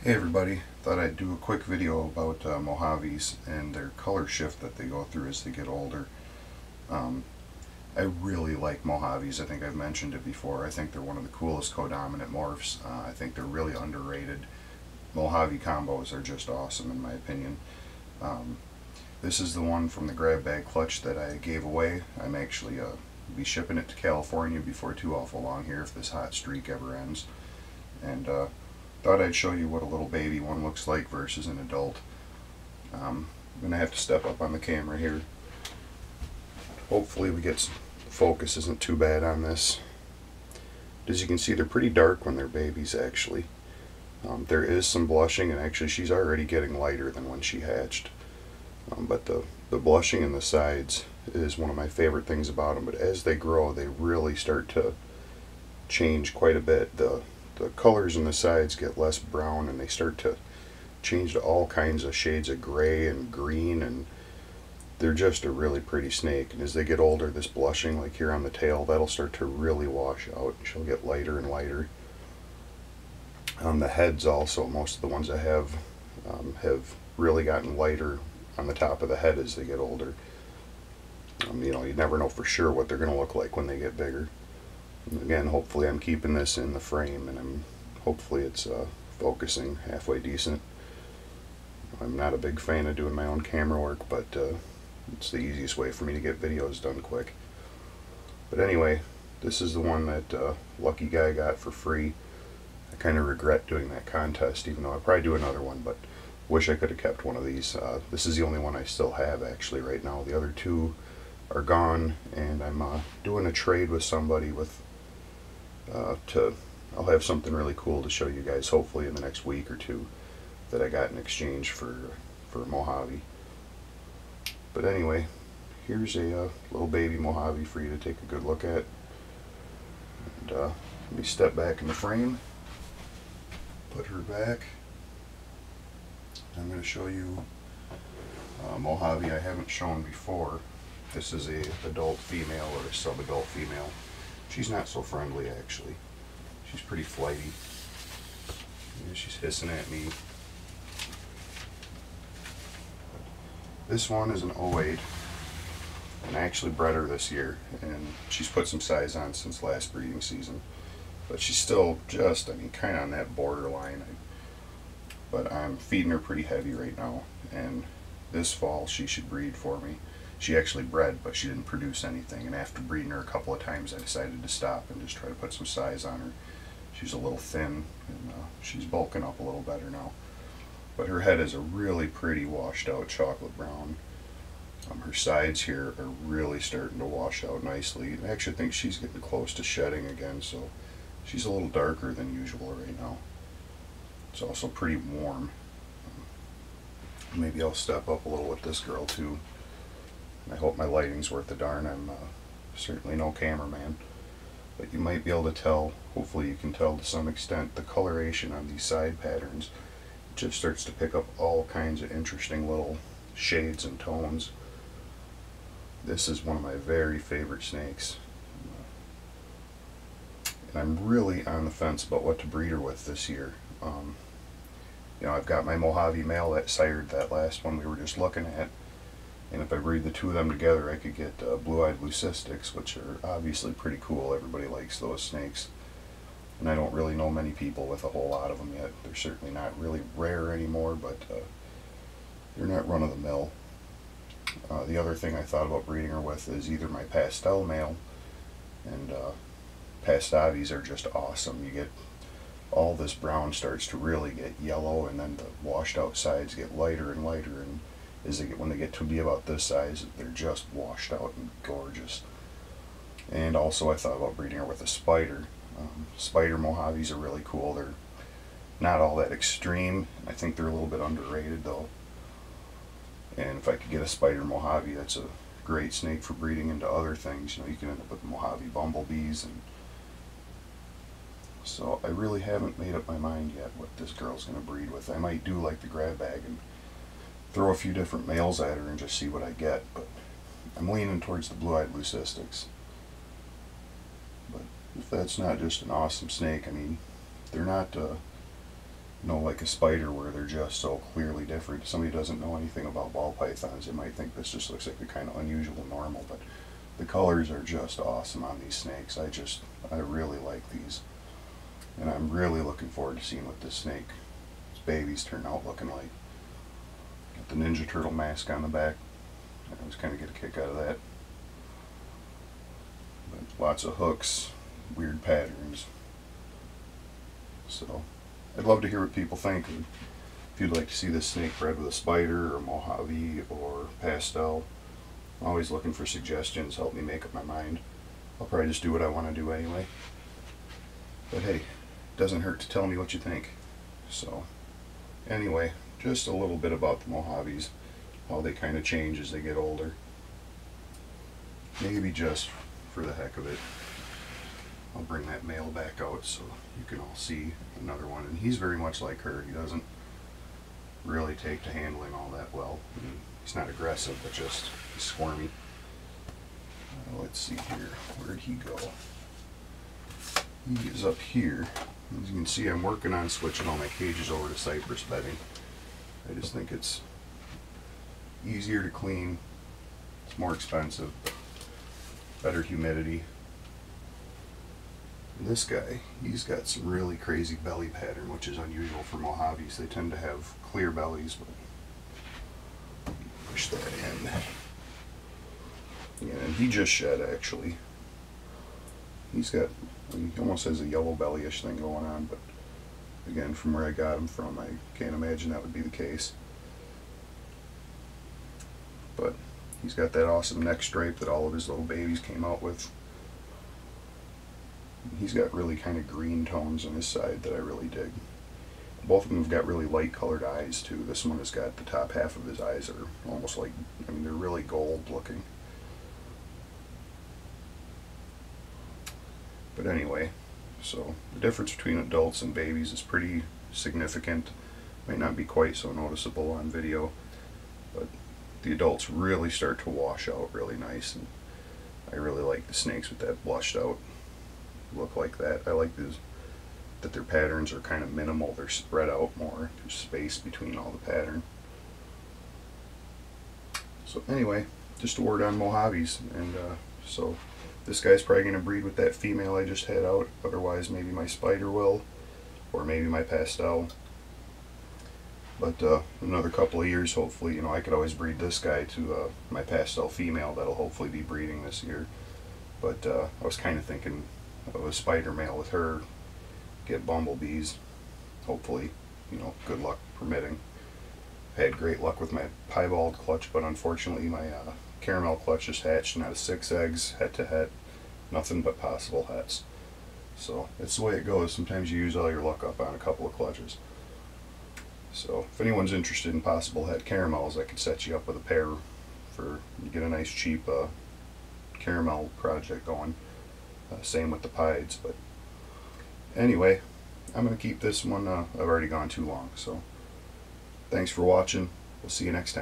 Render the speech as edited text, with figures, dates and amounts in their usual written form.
Hey everybody, thought I'd do a quick video about Mojaves and their color shift that they go through as they get older. Um, I really like Mojaves. I think I've mentioned it before. I think they're one of the coolest codominant morphs. I think they're really underrated. Mojave combos are just awesome in my opinion. Um, this is the one from the grab bag clutch that I gave away. I'm actually be shipping it to California before too awful long here if this hot streak ever ends. And thought I'd show you what a little baby one looks like versus an adult. I'm going to have to step up on the camera here. Hopefully we get some focus isn't too bad on this. As you can see, they're pretty dark when they're babies actually. There is some blushing, and actually she's already getting lighter than when she hatched. But the blushing in the sides is one of my favorite things about them. But as they grow, they really start to change quite a bit. The colors in the sides get less brown, and they start to change to all kinds of shades of gray and green, and they're just a really pretty snake. And as they get older, this blushing, like here on the tail, that'll start to really wash out. She'll get lighter and lighter. On the heads also, most of the ones I have really gotten lighter on the top of the head as they get older. You never know for sure what they're going to look like when they get bigger. Again, hopefully I'm keeping this in the frame, and hopefully it's focusing halfway decent. I'm not a big fan of doing my own camera work, but it's the easiest way for me to get videos done quick. But anyway, this is the one that lucky guy got for free. I kind of regret doing that contest, even though I'll probably do another one, but wish I could have kept one of these. This is the only one I still have actually right now. The other two are gone, and I'm doing a trade with somebody with I'll have something really cool to show you guys hopefully in the next week or two that I got in exchange for Mojave. But anyway, here's a little baby Mojave for you to take a good look at. And let me step back in the frame, put her back. I'm going to show you Mojave I haven't shown before. This is a adult female or a sub-adult female. She's not so friendly actually. She's pretty flighty. She's hissing at me. This one is an 08, and I actually bred her this year, and she's put some size on since last breeding season. But she's still just, kind of on that borderline. But I'm feeding her pretty heavy right now, and this fall she should breed for me. She actually bred, but she didn't produce anything, and after breeding her a couple of times I decided to stop and just try to put some size on her. She's a little thin, and she's bulking up a little better now. But her head is a really pretty washed out chocolate brown. Her sides here are really starting to wash out nicely. I actually think she's getting close to shedding again, so she's a little darker than usual right now. It's also pretty warm. Maybe I'll step up a little with this girl too. I hope my lighting's worth the darn. I'm certainly no cameraman, but you might be able to tell, hopefully you can tell to some extent, the coloration on these side patterns. It just starts to pick up all kinds of interesting little shades and tones. This is one of my very favorite snakes, and I'm really on the fence about what to breed her with this year. I've got my Mojave male that sired that last one we were just looking at. And if I breed the two of them together, I could get blue-eyed leucistics, which are obviously pretty cool. Everybody likes those snakes. And I don't really know many people with a whole lot of them yet. They're certainly not really rare anymore, but they're not run-of-the-mill. The other thing I thought about breeding her with is either my pastel male, and pastavis are just awesome. You get all this brown starts to really get yellow, and then the washed out sides get lighter and lighter, and when they get to be about this size, they're just washed out and gorgeous. And also I thought about breeding her with a spider. Spider Mojaves are really cool. They're not all that extreme. I think they're a little bit underrated though. And if I could get a spider Mojave, that's a great snake for breeding into other things. You can end up with Mojave bumblebees. And so I really haven't made up my mind yet what this girl's going to breed with. I might do like the grab bag and throw a few different males at her and just see what I get, but I'm leaning towards the blue-eyed leucistics. But if that's not just an awesome snake, they're not like a spider where they're just so clearly different. If somebody doesn't know anything about ball pythons, they might think this just looks like a kind of unusual normal, but the colors are just awesome on these snakes. I really like these. And I'm really looking forward to seeing what this snake's babies turn out looking like. Got the Ninja Turtle mask on the back. I always kind of get a kick out of that. But lots of hooks, weird patterns. So I'd love to hear what people think. If you'd like to see this snake bred with a spider or Mojave or pastel, I'm always looking for suggestions. Help me make up my mind. I'll probably just do what I want to do anyway. But hey, it doesn't hurt to tell me what you think. So anyway, just a little bit about the Mojaves, how they kind of change as they get older. Maybe just for the heck of it, I'll bring that male back out so you can all see another one. And he's very much like her. He doesn't really take to handling all that well. I mean, he's not aggressive, but just squirmy. Let's see here. Where'd he go? He is up here. As you can see, I'm working on switching all my cages over to cypress bedding. I just think it's easier to clean. It's more expensive, but better humidity. And this guy, he's got some really crazy belly pattern, which is unusual for Mojaves. They tend to have clear bellies, but push that in. Yeah, and he just shed actually. He's got, he almost has a yellow belly-ish thing going on, but again, from where I got him from, I can't imagine that would be the case. But he's got that awesome neck stripe that all of his little babies came out with. He's got really kind of green tones on his side that I really dig. Both of them have got really light colored eyes too. This one has got the top half of his eyes are almost like, I mean, they're really gold looking. But anyway, so the difference between adults and babies is pretty significant. Might not be quite so noticeable on video, but the adults really start to wash out really nice, and I really like the snakes with that blushed out look like that. I like that their patterns are kind of minimal. They're spread out more. There's space between all the pattern. So anyway, just a word on Mojaves, and so this guy's probably going to breed with that female I just had out. Otherwise, maybe my spider will, or maybe my pastel. But another couple of years, hopefully, you know, I could always breed this guy to my pastel female that'll hopefully be breeding this year. But I was kind of thinking of a spider male with her, get bumblebees, hopefully, you know, good luck permitting. I had great luck with my piebald clutch, but unfortunately my caramel clutch just hatched and out of 6 eggs, het to het, nothing but possible hets. So it's the way it goes. Sometimes you use all your luck up on a couple of clutches. So if anyone's interested in possible het caramels, I could set you up with a pair for, you get a nice cheap caramel project going. Same with the pieds. But anyway, I'm going to keep this one, I've already gone too long. So thanks for watching. We'll see you next time.